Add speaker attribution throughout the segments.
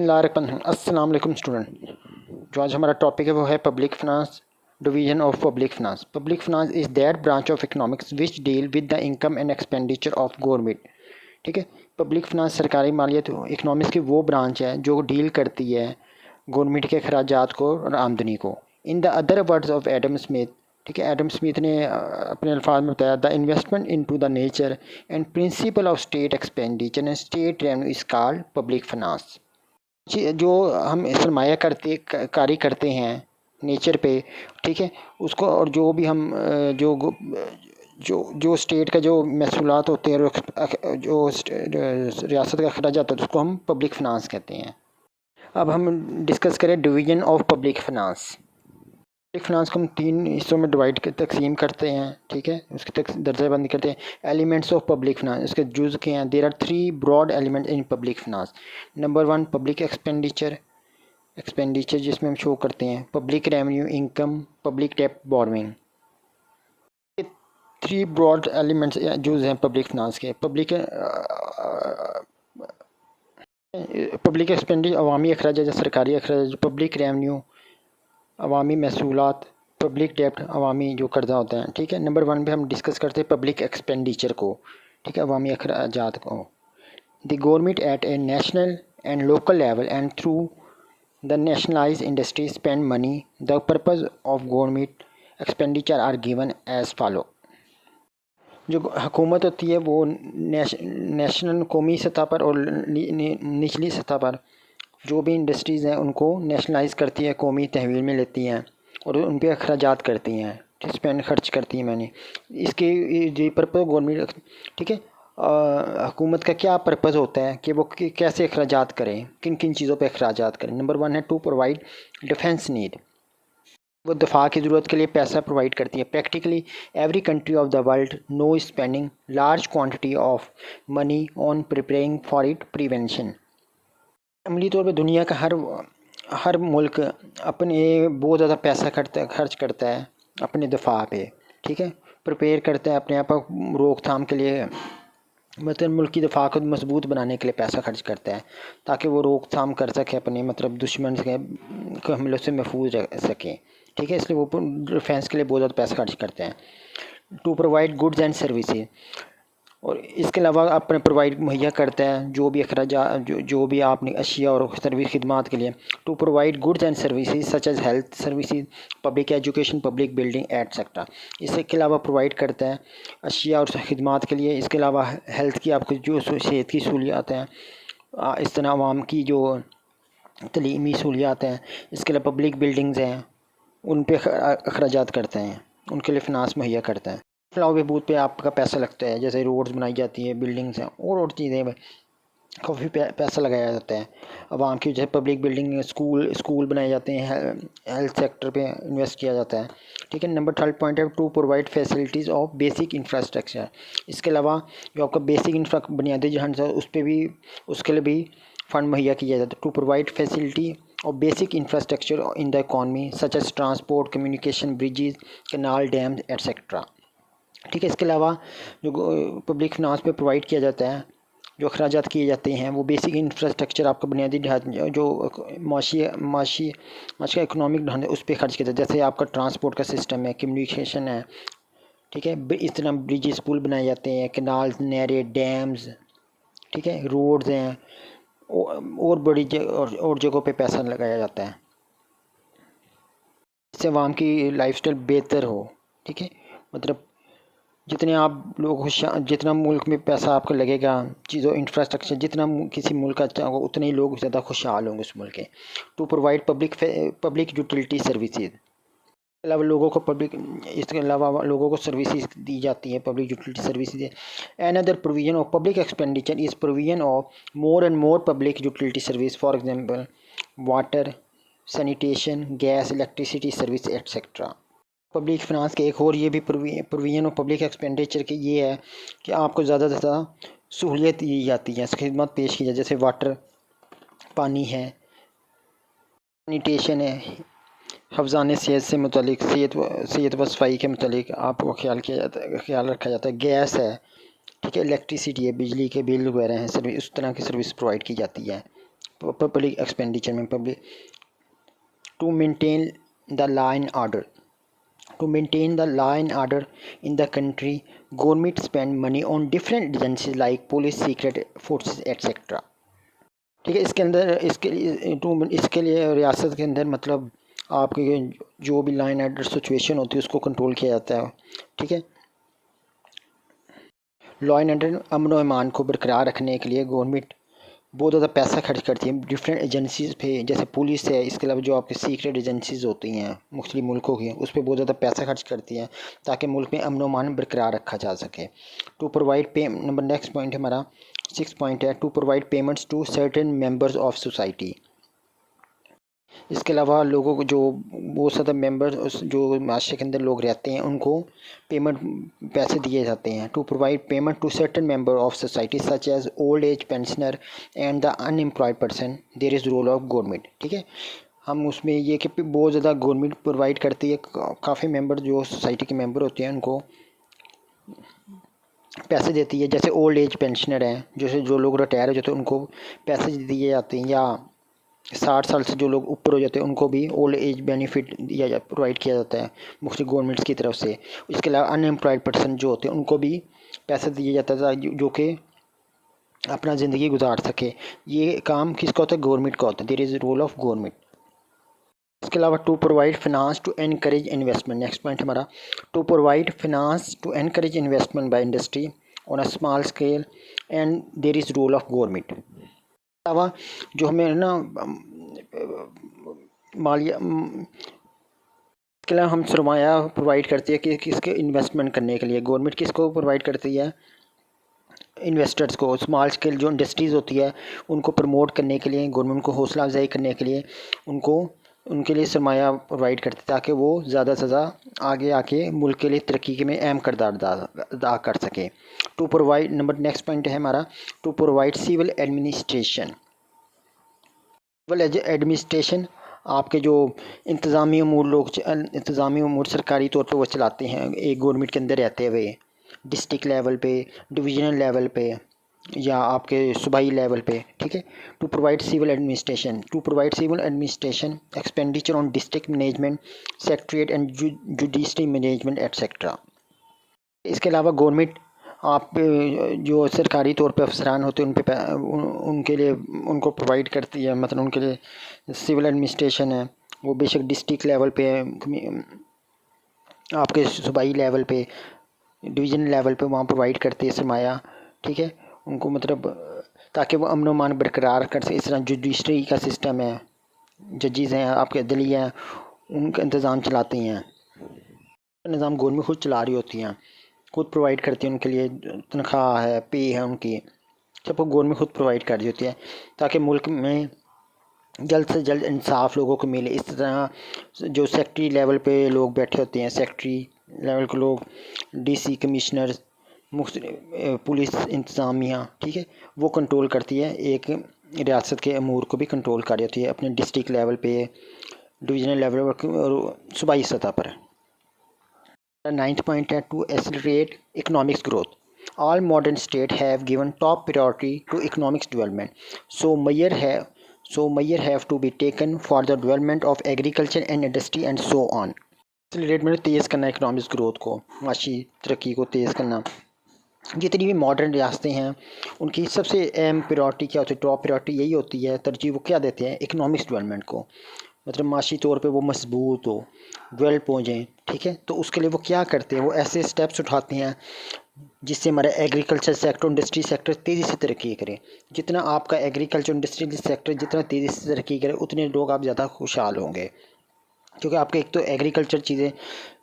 Speaker 1: अस्सलाम वालेकुम स्टूडेंट। जो आज हमारा टॉपिक है वो है public finance, division of public finance. Public finance is that branch of economics which deal with the income and expenditure of government. ठीक है, पब्लिक फिनांस सरकारी मालियत इकोनॉमिक्स की वो ब्रांच है जो डील करती है गवर्नमेंट के अखराजात को और आमदनी को। In the other words of Adam Smith, ठीक है, एडम स्मिथ ने अपने अल्फाज में बताया, the investment into the nature and principle of state expenditure and state revenue is called public finance. जो हम सरमाया कारी करते हैं नेचर पे, ठीक है, उसको, और जो भी हम जो जो जो स्टेट का जो महसूलात होते हैं और जो रियासत का अखराजात होता है उसको हम पब्लिक फिनांस कहते हैं। अब हम डिस्कस करें division of public finance. Public finance को हम 3 हिस्सों में तकसीम करते हैं, ठीक है, उसकी दर्जाबंदी करते हैं। एलिमेंट्स ऑफ पब्लिक फिनांस, इसके जुज़ के हैं। There are 3 broad elements in public finance. Number 1 public expenditure जिसमें हम शो करते हैं पब्लिक रेवेन्यू, इनकम, पब्लिक डेब्ट, बोरोइंग। 3 ब्रॉड एलिमेंट्स जुज़ हैं पब्लिक फिनांस के। पब्लिक एक्सपेंडिचर अवामी अखराज, सरकारी अखराज, पब्लिक रेवेन्यू अवामी महसूलात, पब्लिक डेब्ट अवामी जो कर्जा होता है, ठीक है। नंबर 1 पे हम डिस्कस करते हैं पब्लिक एक्सपेंडिचर को, ठीक है, अवामी अखराजात को। The government at a national and local level and through the nationalise industry spend money. The purpose of government expenditure are given as follow. जो हुकूमत होती है वो नेशनल कौमी सतह पर और निचली सतह पर जो भी इंडस्ट्रीज़ हैं उनको नेशनलाइज करती है, कौमी तहवील में लेती हैं और उन पर अखराजात करती हैं, स्पेंड खर्च करती हैं। मैंने इसके जो पर्पज़ गवर्नमेंट, ठीक है, हुकूमत का क्या पर्पज़ होता है कि वो कैसे अखराजात करें, किन किन चीज़ों पे अखराजात करें। नंबर 1 है टू प्रोवाइड डिफेंस नीड, वो दफा की ज़रूरत के लिए पैसा प्रोवाइड करती है। Practically every country of the world no spending large quantity of money on preparing for it prevention. अमली तौर पे दुनिया का हर मुल्क अपने बहुत ज़्यादा पैसा खर्च करता है अपने दफा पे, ठीक है, प्रिपेयर करता है अपने आप रोकथाम के लिए, मतलब मुल्क की दफा को मजबूत बनाने के लिए पैसा खर्च करता है ताकि वो रोकथाम कर सके अपने, मतलब दुश्मन के हमलों से महफूज रह सकें, ठीक है, इसलिए वो डिफेंस के लिए बहुत ज़्यादा पैसा खर्च करते हैं। To provide goods and services, और इसके अलावा अपने प्रोवाइड मुहैया करता है जो भी अखराजात जो भी आपने अशिया और सर्विस खिदमात के लिए। To provide goods and services such as health services, public education, public building etcetera. इसके अलावा प्रोवाइड करता है अशिया और खिदमात के लिए। इसके अलावा हेल्थ की आपको जो सेहत की सहूलियात हैं, इस तरह आवाम की जो तलीमी सहूलियात हैं, इसके अलावा पब्लिक बिल्डिंग्स हैं उन पर अखराजात करते हैं, उनके लिए फिनांस मुहैया करता है। फलाह बहबूद पे आपका पैसा लगता है, जैसे रोड्स बनाई जाती है, बिल्डिंग्स हैं और चीज़ें में काफ़ी पैसा लगाया जाता है आवाम की, जैसे पब्लिक बिल्डिंग, स्कूल बनाए जाते हैं, हेल्थ सेक्टर पे इन्वेस्ट किया जाता है, ठीक है। नंबर 3 पॉइंट है to provide facilities of basic infrastructure. इसके अलावा जो आपका बेसिक बुनियादी जहाँ उस पर भी, उसके लिए भी फ़ंड मुहैया किया जाता है। टू प्रोवाइड फैसिलिटी और basic infrastructure in the economy such as transport, communication, bridges, canal, dams etcetera, ठीक है। इसके अलावा जो पब्लिक फिनांस पे प्रोवाइड किया जाता है, जो अखराजात किए जाते हैं, वो बेसिक इंफ्रास्ट्रक्चर आपका बुनियादी ढांचा जो माशी का इकोनॉमिक ढांचा उस पर खर्च किया जाता है। जैसे आपका ट्रांसपोर्ट का सिस्टम है, कम्युनिकेशन है, ठीक है, इस तरह ब्रिजेस, पुल बनाए जाते हैं, कैनाल्स, नहरें, डैम्स, ठीक है, रोड्स हैं और बड़ी और जगहों पे पैसा लगाया जाता है इससे आवाम की लाइफस्टाइल बेहतर हो, ठीक है। मतलब जितने आप लोग जितना मुल्क में पैसा आपको लगेगा, चीज़ों इंफ्रास्ट्रक्चर जितना किसी मुल्क का अच्छा होगा उतने ही लोग ज़्यादा खुशहाल होंगे उस मुल्क के। To provide public utility services, इसके अलावा लोगों को सर्विसेज दी जाती है, public utility services. Another provision of public expenditure is provision of more and more public utility service, for example water, sanitation, gas, electricity service etcetera. Public finance के एक और ये भी प्रोविजन ऑफ पब्लिक एक्सपेंडिचर के ये है कि आपको ज़्यादा से ज़्यादा सहूलियत दी जाती है, खिदमत पेश की जाए, जैसे वाटर, पानी है, सैनिटेशन है, हफ्ज़ान सेहत से मुतलिक, सेहत व सफाई के मुतलिक आपको ख्याल रखा जाता है। गैस है, ठीक है, इलेक्ट्रिसिटी है, बिजली के बिल वगैरह हैं, सर्विस, उस तरह की सर्विस प्रोवाइड की जाती है, पब्लिक एक्सपेंडिचर में public to maintain the law and order To maintain the law and order in the country, government spend money on different agencies like police, secret forces, etc. ठीक है, इसके अंदर इसके लिए रियासत के अंदर मतलब आपके जो भी लाइन ऑर्डर सिचुएशन होती है उसको कंट्रोल किया जाता है। ठीक है, लॉ एंड ऑर्डर अमन व ईमान को बरकरार रखने के लिए गवर्नमेंट बहुत ज़्यादा पैसा खर्च करती है डिफरेंट एजेंसीज़ पे, जैसे पुलिस है, इसके अलावा जो आपके सीक्रेट एजेंसीज़ होती हैं मुख्तलिफ मुल्कों की, उस पर बहुत ज़्यादा पैसा खर्च करती हैं ताकि मुल्क में अमन व अमान बरकरार रखा जा सके। टू प्रोवाइड पे नंबर नेक्स्ट पॉइंट हमारा 6 पॉइंट है, to provide payments to certain members of society. इसके अलावा लोगों को जो बहुत ज़्यादा मेंबर जो माशरे के अंदर लोग रहते हैं उनको पेमेंट पैसे दिए जाते हैं। To provide payment to certain member of society such as old age pensioner and the unemployed person, there is role of government. ठीक है, हम उसमें ये कि बहुत ज़्यादा गवर्नमेंट प्रोवाइड करती है, काफ़ी मेंबर जो सोसाइटी के मेंबर होते हैं उनको पैसे देती है, जैसे ओल्ड एज पेंशनर हैं, जैसे जो लोग रिटायर हो जाते हैं उनको पैसे दिए जाते हैं, या 60 साल से जो लोग ऊपर हो जाते हैं उनको भी ओल्ड एज बेनिफिट दिया प्रोवाइड किया जाता है मुख्तलिफ गवर्नमेंट्स की तरफ से। इसके अलावा अनएम्प्लॉयड पर्सन जो होते हैं उनको भी पैसा दिया जाता है जो कि अपना ज़िंदगी गुजार सके। ये काम किसका होता है? गवर्नमेंट का होता है, there is role of government. इसके अलावा to provide finance to encourage investment, next point हमारा to provide finance to encourage investment by industry on a small scale and there is role of government. अलावा जो हमें ना मालिया के लिए हम सरमाया प्रोवाइड करती है कि किसके इन्वेस्टमेंट करने के लिए गवर्नमेंट किसको प्रोवाइड करती है? इन्वेस्टर्स को। स्मॉल स्केल जो इंडस्ट्रीज़ होती है उनको प्रमोट करने के लिए, गवर्नमेंट को हौसला अफजाई करने के लिए उनके लिए सरमाया प्रोवाइड करती है ताकि वो ज़्यादा से ज़्यादा आगे आके मुल्क के लिए तरक्की में अहम किरदार अदा कर सके। To provide number next point है हमारा to provide civil administration. Civil administration आपके जो इंतज़ामी अमूर सरकारी तौर पर वो चलाते हैं एक गवर्नमेंट के अंदर रहते हुए, डिस्ट्रिक्ट लेवल पे, डिवीजनल लेवल पे या आपके सूबाई लेवल पे। ठीक है, to provide civil administration expenditure on district management secretariat and judiciary management etcetera. इसके अलावा गवर्नमेंट आप जो सरकारी तौर पे अफसरान होते हैं उनके लिए उनको प्रोवाइड करती है, मतलब उनके लिए सिविल एडमिनिस्ट्रेशन है वो बेशक डिस्ट्रिक्ट लेवल पे, आपके सूबाई लेवल पे, डिवीज़न लेवल पे वहाँ प्रोवाइड करती है सरमाया। ठीक है, उनको मतलब ताकि वो अमन व अमान बरकरार कर सके। इस तरह जुडिशरी का सिस्टम है, जजेस हैं आपके, अदलिया हैं, उनका इंतज़ाम चलाती हैं, निज़ाम गवर्नमेंट खुद चला रही होती हैं, खुद प्रोवाइड करती है, उनके लिए तनख्वाह है, पे है उनकी, सबको गवर्नमेंट खुद प्रोवाइड कर रही होती है ताकि मुल्क में जल्द से जल्द इंसाफ लोगों को मिले। इस तरह जो सेक्रेटरी लेवल पे लोग बैठे होते हैं, सेक्रेटरी लेवल के लोग, डीसी, कमिश्नर, पुलिस इंतज़ामिया, ठीक है, वो कंट्रोल करती है, एक रियासत के अमूर को भी कंट्रोल कर रही होती है अपने डिस्ट्रिक्ट लेवल पे, डिवीजनल लेवल और सूबाई सतह पर। 9th पॉइंट है to accelerate economics growth. All modern state have given top priority to economics development, so measure have to be taken for the development of agriculture and industry and so on। Accelerate में तेज़ करना economics growth को, माशी तरक्की को तेज़ करना। जितनी भी मॉडर्न रियासतें हैं उनकी सबसे अहम प्रायोरिटी क्या होती है? टॉप प्रायोरिटी यही होती है, तरजीह वो क्या देते हैं? इकोनॉमिक्स डेवलपमेंट को, मतलब माशी तौर पे वो मजबूत हो, डेवलप हो जाएँ। ठीक है, तो उसके लिए वो क्या करते हैं? वो ऐसे स्टेप्स उठाते हैं जिससे हमारा एग्रीकल्चर सेक्टर, इंडस्ट्री सेक्टर तेज़ी से तरक्की करे। जितना आपका एग्रीकल्चर इंडस्ट्री सेक्टर जितना तेज़ी से तरक्की करे उतने लोग आप ज़्यादा खुशहाल होंगे, क्योंकि आपके एक तो एग्रीकल्चर चीज़ें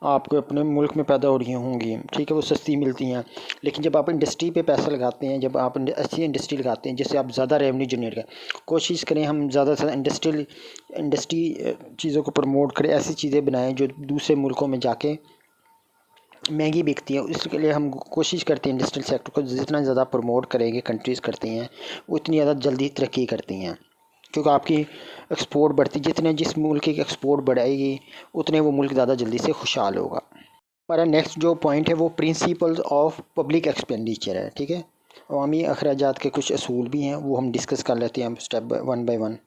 Speaker 1: आपको अपने मुल्क में पैदा हो रही होंगी, ठीक है, वो सस्ती मिलती हैं। लेकिन जब आप इंडस्ट्री पे पैसा लगाते हैं, जब आप अच्छी इंडस्ट्री लगाते हैं जिससे आप ज़्यादा रेवेन्यू जनरेट करें, कोशिश करें हम ज़्यादा से इंडस्ट्री चीज़ों को प्रमोट करें, ऐसी चीज़ें बनाएं जो दूसरे मुल्कों में जाके महंगी बिकती है। इसके लिए हम कोशिश करते हैं इंडस्ट्रियल सेक्टर को जितना ज़्यादा प्रमोट करेंगे, कंट्रीज़ करती हैं, उतनी ज़्यादा जल्दी तरक्की करती हैं, क्योंकि आपकी एक्सपोर्ट बढ़ती, जिस मुल्क की एक्सपोर्ट बढ़ाएगी उतने वो मुल्क ज़्यादा जल्दी से खुशहाल होगा। हमारा नेक्स्ट जो पॉइंट है वो प्रिंसिपल्स ऑफ पब्लिक एक्सपेंडिचर है। ठीक है, अवामी अखराजात के कुछ असूल भी हैं, वो हम डिस्कस कर लेते हैं step one by one.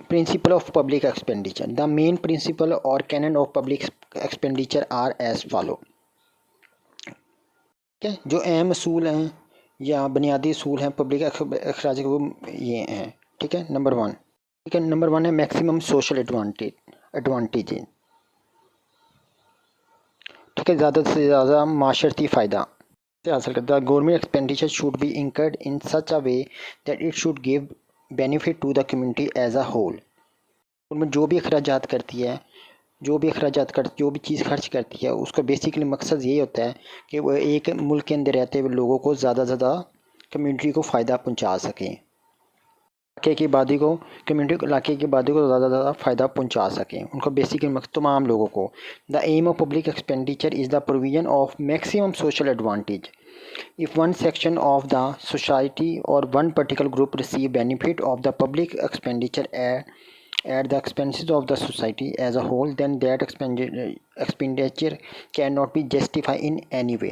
Speaker 1: Principle of public expenditure, the main principle or canon of public expenditure are as follow. ठीक है, जो अहम असूल हैं या बुनियादी असूल हैं पब्लिक अखराज के, वो ये हैं। ठीक है, नंबर वन। ठीक है, नंबर वन है मैक्सिमम सोशल एडवांटेज। ठीक है, ज़्यादा से ज़्यादा माशरती फ़ायदा से हासिल करता है। Government expenditure should be incurred in such a way that it should give benefit to the community as a whole. Government जो भी अखराजात करती है, जो भी चीज़ खर्च करती है, उसका बेसिकली मकसद यही होता है कि वो एक मुल्क के अंदर रहते हुए लोगों को ज़्यादा से ज़्यादा कम्युनिटी को फ़ायदा पहुंचा सकें, इलाके की आबादी को इलाके की आबादी को ज़्यादा से ज़्यादा फ़ायदा पहुंचा सकें, उनका बेसिकली मकसद तमाम लोगों को। The aim of public expenditure is the provision of maximum social advantage if one section of the society or one particular group receive benefit of the public expenditure at the expenses of the society as a whole, then that expenditure cannot be justified in any way।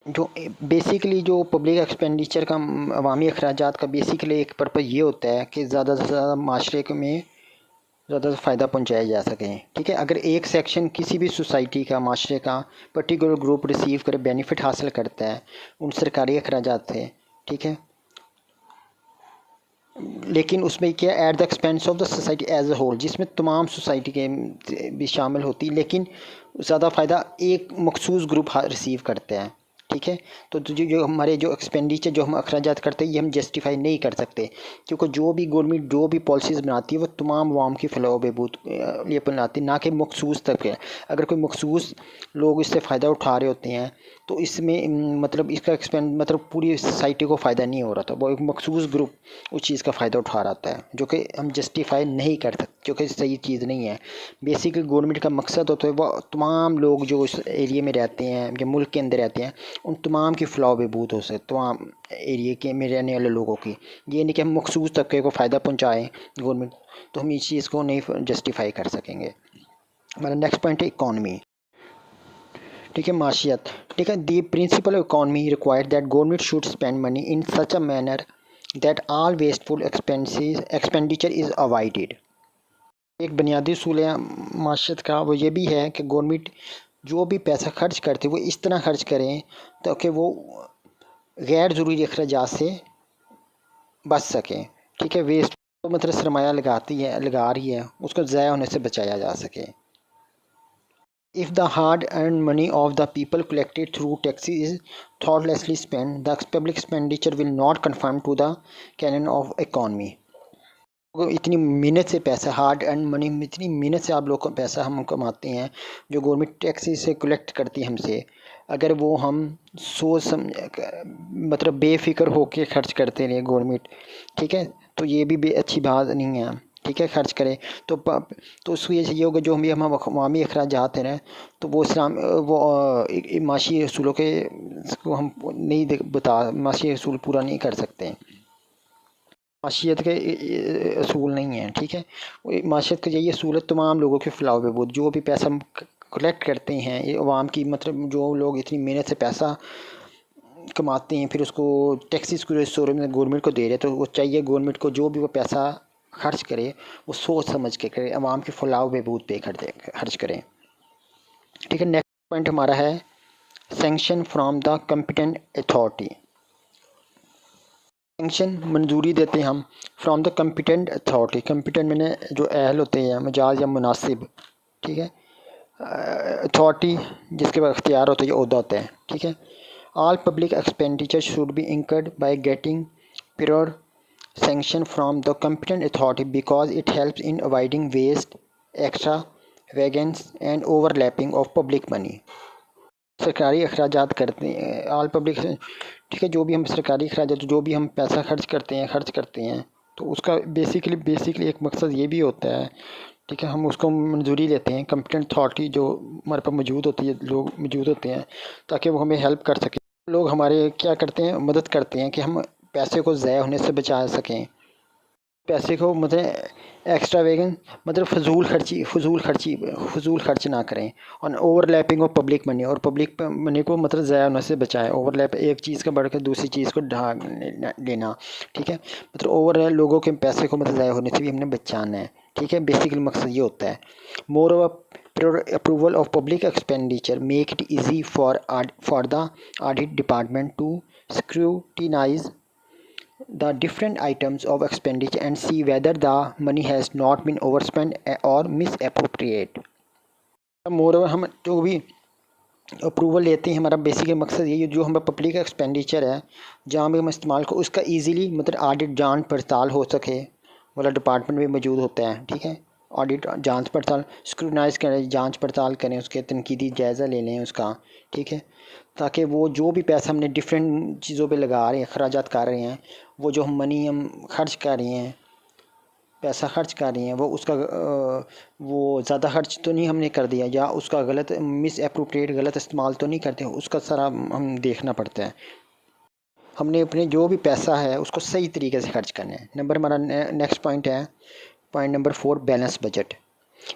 Speaker 1: जो basically जो public expenditure का अवामी अखराजात का basically एक purpose ये होता है कि ज़्यादा से ज़्यादा माशरे में ज़्यादा से फ़ायदा पहुंचाया जा सके। ठीक है, अगर एक सेक्शन किसी भी सोसाइटी का, माशरे का पर्टिकुलर ग्रुप रिसीव करे, बेनिफिट हासिल करता है उन सरकारी अखराजात से, ठीक है, लेकिन उसमें क्या, at the expense of the society as a whole, जिसमें तमाम सोसाइटी के भी शामिल होती, लेकिन ज़्यादा फ़ायदा एक मखसूस ग्रुप रिसीव करते हैं। ठीक है, तो जो हमारे जो एक्सपेंडिचर जो हम अखराजात करते हैं, ये हम जस्टिफाई नहीं कर सकते, क्योंकि जो भी गवर्नमेंट जो भी पॉलिसीज़ बनाती है वो तमाम अवाम की फलाह बहबूद लिए बनाती है, ना कि मखसूस तक है। अगर कोई मखसूस लोग इससे फ़ायदा उठा रहे होते हैं तो इसमें मतलब इसका मतलब पूरी सोसाइटी को फ़ायदा नहीं हो रहा था, वो एक मखसूस ग्रुप उस चीज़ का फ़ायदा उठा रहा है, जो कि हम जस्टिफाई नहीं कर सकते, जो कि सही चीज़ नहीं है। बेसिकली गवर्नमेंट का मकसद होता है वो तमाम लोग जो उस एरिया में रहते हैं या मुल्क के अंदर रहते हैं, उन तमाम की फलाह बहबूद हो सके, तमाम एरिए के में रहने वाले लोगों की। ये नहीं कि हम मखसूस तबके को फ़ायदा पहुँचाएँ गवर्नमेंट, तो हम इस चीज़ को नहीं जस्टिफाई कर सकेंगे। हमारा नेक्स्ट पॉइंट है इकॉनमी। ठीक है, माशियत। ठीक है, the principle of economy required that government should spend money in such a manner that all wasteful expenditure is avoided. एक बुनियादी उसूल है माशियत का, वो ये भी है कि गवर्नमेंट जो भी पैसा खर्च करते वो इस तरह खर्च करें ताकि वो गैर ज़रूरी अखराजात से बच सकें। ठीक है, वेस्ट तो मतलब सरमाया लगा रही है, उसको ज़ाया होने से बचाया जा सके। If the hard-earned money of the people collected through taxes is thoughtlessly spent, the public expenditure will not conform to the canon of economy। इतनी मेहनत से पैसा, हार्ड अर्न मनी, इतनी मेहनत से आप लोग को पैसा हम कमाते हैं, जो गवर्नमेंट टैक्सेस से कलेक्ट करती है हमसे, अगर वो हम सोच मतलब बेफिक्र होके खर्च करते रहे गवर्नमेंट, ठीक है, तो ये भी अच्छी बात नहीं है। ठीक है, खर्च करें तो उसकी वजह से ये होगा जो हम अवामी अखराजात हैं तो वो इस्लाम वो माशी असूलों के को हम नहीं माशी असूल पूरा नहीं कर सकते हैं, माशियत के असूल नहीं हैं। ठीक है, माशियत का यही असूल है तमाम लोगों के फलाह बहबूद। जो भी पैसा हम कलेक्ट करते हैं ये अवाम की, मतलब जो लोग इतनी मेहनत से पैसा कमाते हैं फिर उसको टैक्सेस के स्टोर में गवर्नमेंट को दे रहे हैं, तो वो चाहिए गवर्नमेंट को जो भी वो पैसा खर्च करे वो सोच समझ के करे, अवाम के फलाह बहबूद पे खर्च करें। ठीक है, नेक्स्ट पॉइंट हमारा है sanction from the competent authority. Sanction मंजूरी देते हैं हम from the competent authority. Competent मैंने जो अहल होते हैं मजाज या मुनासिब, ठीक है, अथॉरिटी जिसके पास अख्तियार होता है, ये ओहदा होता है। ठीक है, all public expenditure should be incurred by getting prior sanction from the competent authority because it helps in avoiding waste, extravagance and overlapping of public money। सरकारी अखराजात करते हैं ऑल पब्लिक, ठीक है, जो भी हम सरकारी अखराजात जो भी हम पैसा खर्च करते हैं तो उसका बेसिकली एक मकसद ये भी होता है, ठीक है, हम उसको मंजूरी लेते हैं कॉम्पिटेंट अथॉरिटी जो हमारे पास मौजूद होती है, लोग मौजूद होते हैं ताकि वो हमें हेल्प कर सकें। लोग हमारे क्या करते हैं, मदद करते हैं कि हम पैसे को ज़ाया होने से बचा सकें। पैसे को मतलब एक्स्ट्रा वेगन मतलब फजूल खर्च ना करें। और ओवरलैपिंग ऑफ पब्लिक मनी, और पब्लिक मनी को मतलब ज़ाया होने से बचाएं। ओवरलैप एक चीज़ का बढ़कर दूसरी चीज़ को ढाक लेना, ठीक है। मतलब ओवर लोगों के पैसे को मतलब ज़ाया होने से भी हमने बचाना है, ठीक है। बेसिकली मकसद ये होता है। Moreover approval of public expenditure make it easy for the audit department to scrutinize the different items of expenditure and see whether the money has not been overspent or misappropriate। More over हम जो भी approval लेते हैं, हमारा basic मकसद ये जो हमारा पब्लिक एक्सपेंडिचर है जहाँ भी हम इस्तेमाल को उसका इजीली मतलब ऑडिट जांच पड़ताल हो सके, वाला डिपार्टमेंट भी मौजूद होता है, ठीक है। ऑडिट जांच पड़ताल स्क्रूटनाइज करें, जांच पड़ताल करें, उसके तनकीदी जायज़ा ले लें उसका, ठीक है। ताकि वो जो भी पैसा हमने डिफरेंट चीज़ों पे लगा रहे हैं, अखराजात कर रहे हैं, वो जो हम मनी हम खर्च कर रहे हैं, पैसा खर्च कर रही हैं, वो उसका वो ज़्यादा खर्च तो नहीं हमने कर दिया, या उसका गलत मिस अप्रोप्रिएट गलत इस्तेमाल तो नहीं करते, उसका सारा हम देखना पड़ता है। हमने अपने जो भी पैसा है उसको सही तरीके से खर्च करना है। नंबर हमारा नेक्स्ट पॉइंट है, point number 4, balance budget.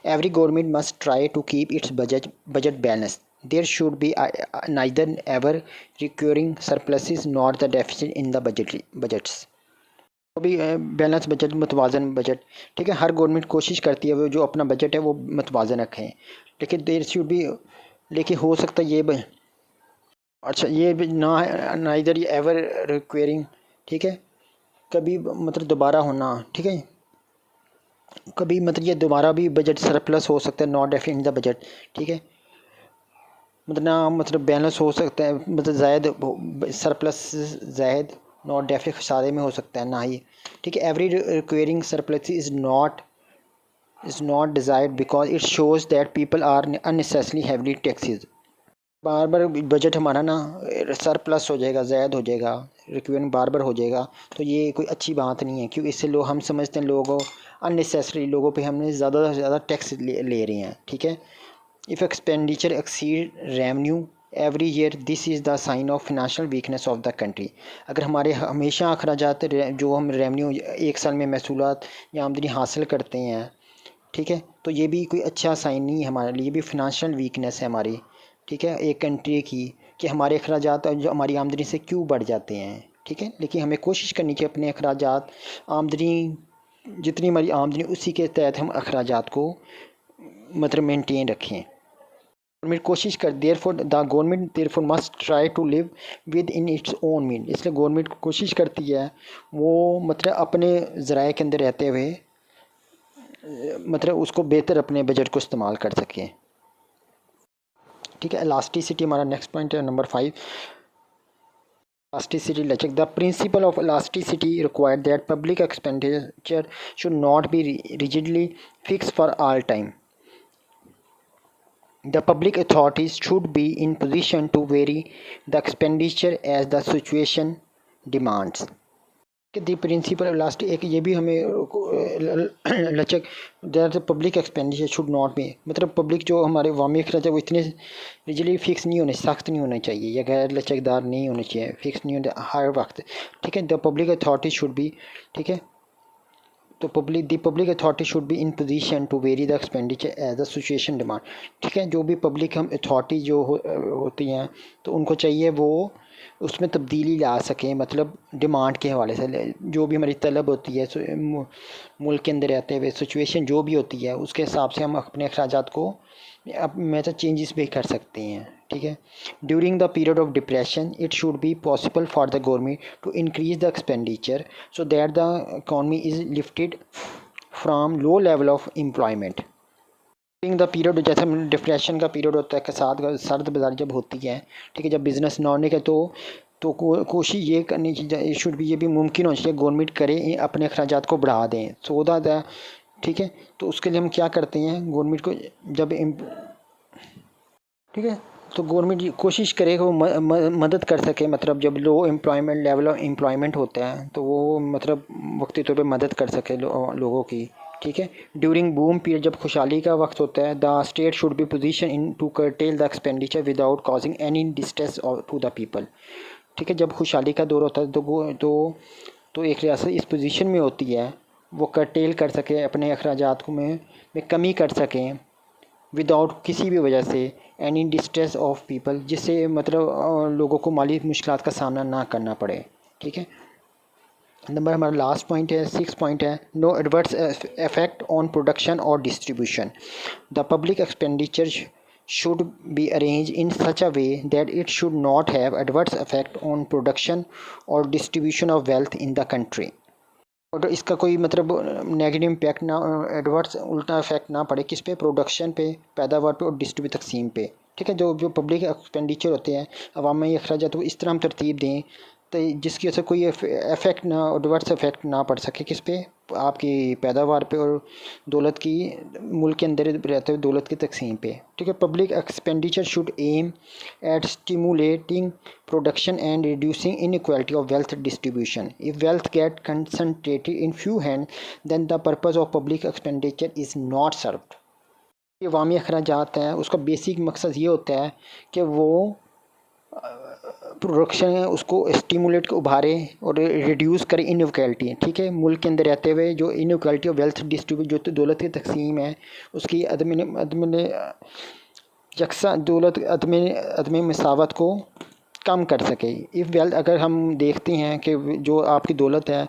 Speaker 1: Every government must try to keep its budget balance. There should be neither ever recurring surpluses not the deficit in the budgets. तो भी बैलेंस बजट, मुतवाज़न बजट, ठीक है। हर government कोशिश करती है वो जो अपना बजट है वो मुतवाज़न रखें, लेकिन देर शुड भी, लेकिन हो सकता है ये अच्छा ये भी ना इधर ये एवर रिक्वायरिंग, ठीक है। कभी मतलब दोबारा होना, ठीक है। कभी मतलब ये दोबारा भी बजट सरप्लस हो सकता है, नॉट डेफिट इन द बजट, ठीक है। मतलब ना मतलब बैलेंस हो सकता है, मतलब जायद सरप्लस जायद, नॉट डेफिट खसारे में हो सकता है ना ही, ठीक है। Every requiring surplus is not desired because it shows that people are unnecessary heavily taxes. बार बार बजट हमारा ना सरप्लस हो जाएगा, ज़ायद हो जाएगा, रिक्वायरमेंट बार बार हो जाएगा, तो ये कोई अच्छी बात नहीं है, क्योंकि इससे लोग हम समझते हैं लोगों अननेसेसरी लोगों पे हमने ज़्यादा से ज़्यादा टैक्स ले रहे हैं, ठीक है। If expenditure exceed revenue every year this is the sign of financial weakness of the country. अगर हमारे हमेशा अखराजात जो हम रेवेन्यू एक साल में महसूलात या आमदनी हासिल करते हैं, ठीक है, तो ये भी कोई अच्छा साइन नहीं है हमारे लिए, भी फिनेंशियल वीकनेस है हमारी, ठीक है, एक कंट्री की, कि हमारे अखराजात जो हमारी आमदनी से क्यों बढ़ जाते हैं, ठीक है। लेकिन हमें कोशिश करनी चाहिए अपने अखराजात आमदनी जितनी हमारी आमदनी उसी के तहत हम अखराजात को मतलब मेंटेन रखें। गवर्नमेंट कोशिश कर there for must try to live with in its own mean. इसलिए गवर्नमेंट कोशिश करती है वो मतलब अपने ज़राए के अंदर रहते हुए मतलब उसको बेहतर अपने बजट को इस्तेमाल कर सकें, ठीक है। इलास्टिसिटी हमारा नेक्स्ट पॉइंट है, नंबर 5, इलास्टिसिटी लचक। The principle of elasticity required that public expenditure should not B rigidly fix for all time. The public authorities should be in position to vary the expenditure as the situation demands। The principle last एक ये भी हमें लचक that public expenditure should not be, मतलब public जो हमारे वामी खर्च है वो इतने रिजली फिक्स नहीं होने, सख्त नहीं होना चाहिए या गैर लचकदार नहीं होने चाहिए, फिक्स नहीं होने हर वक्त, ठीक है। The public authority should be, ठीक है। तो public authority should be in position to vary the expenditure as the situation demand, ठीक है। जो भी पब्लिक हम अथॉरिटी जो होती हैं तो उनको चाहिए वो उसमें तब्दीली ला सकें, मतलब डिमांड के हवाले से जो भी हमारी तलब होती है मुल्क के अंदर रहते हुए सिचुएशन जो भी होती है उसके हिसाब से हम अपने अखराजात को मतलब चेंजेस भी कर सकते हैं, ठीक है। During the period of depression it should be possible for the government to increase the expenditure so that the economy is lifted from low level of employment. During the period जैसे depression का period होता है, कसाद सर्द बाजार जब होती है, ठीक है, जब बिज़नेस ना होने का तो कोशिश ये करनी चाहिए, शुड भी ये भी मुमकिन होना चाहिए गवर्नमेंट करे अपने अखराजात को बढ़ा दें सौदा द, ठीक है। तो उसके लिए हम क्या करते हैं गवर्नमेंट को जब ठीक है, तो गवर्नमेंट कोशिश करे कि वो मदद कर सके, मतलब जब लो एम्प्लॉयमेंट लेवल ऑफ एम्प्लॉयमेंट होता है तो वो मतलब वक्ती तौर पे मदद कर सके लोगों की, ठीक है। ड्यूरिंग बूम पीरियड जब खुशहाली का वक्त होता है the state should be position in to curtail the expenditure without causing any distress to the people, ठीक है। जब खुशहाली का दौर होता है तो एक रियासत इस पोजीशन में होती है वो कर्टेल कर सकें, अपने अखराजात को में कमी कर सकें विदाउट किसी भी वजह से एनी डिस्ट्रेस ऑफ पीपल, जिससे मतलब लोगों को माली मुश्किलात का सामना ना करना पड़े। ठीक है, नंबर हमारा लास्ट पॉइंट है, 6 पॉइंट है, no adverse effect on production और distribution. The public expenditure should be arranged in such a way that it should not have adverse effect on production or distribution of wealth in the country। और इसका कोई मतलब negative impact ना, adverse उल्टा effect ना पड़े किस पे, प्रोडक्शन पे, पैदावार पे और डिस्ट्रीब्यूट तकसीम पे। ठीक है, जो पब्लिक एक्सपेंडिचर होते हैं, अवामी अखराजात, वो इस तरह हम तरतीब दें तो जिसकी वजह से कोई इफेक्ट ना, एडवर्स इफेक्ट ना पड़ सके किस पे, आपकी पैदावार पे और दौलत की, मुल्क के अंदर रहते हुए दौलत की तकसीम पे। ठीक है, public expenditure should aim at stimulating production and reducing inequality of wealth distribution. If wealth get concentrated in few hand then the purpose of public expenditure is not served. ये अवामी अखराजात हैं, उसका बेसिक मकसद ये होता है कि वो प्रोडक्शन है उसको स्टिमुलेट उभारे और रिड्यूस करे इनइक्वालिटी। ठीक है, मुल्क के अंदर रहते हुए जो इनइक्वालिटी ऑफ वेल्थ डिस्ट्रीब्यूट, जो दौलत की तकसीम है उसकी अदम यकसा दौलत अदम मसावत को कम कर सके। इफ़ वेल्थ, अगर हम देखते हैं कि जो आपकी दौलत है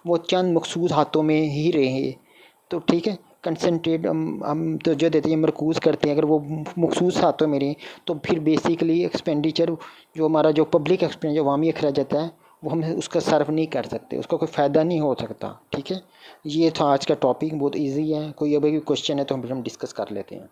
Speaker 1: वो चंद मखसूस हाथों में ही रहे तो ठीक है, कंसनट्रेट हम तो जो देते हैं, मरकूज़ करते हैं, अगर वो मखसूस हाथों में रहे तो फिर बेसिकली एक्सपेंडिचर जो हमारा जो पब्लिक एक्सपेंडिचर अवामी अखराजात है वो हम उसका सर्व नहीं कर सकते, उसका कोई फ़ायदा नहीं हो सकता। ठीक है, ये था आज का टॉपिक, बहुत इजी है। कोई अभी क्वेश्चन है तो हम डिस्कस कर लेते हैं।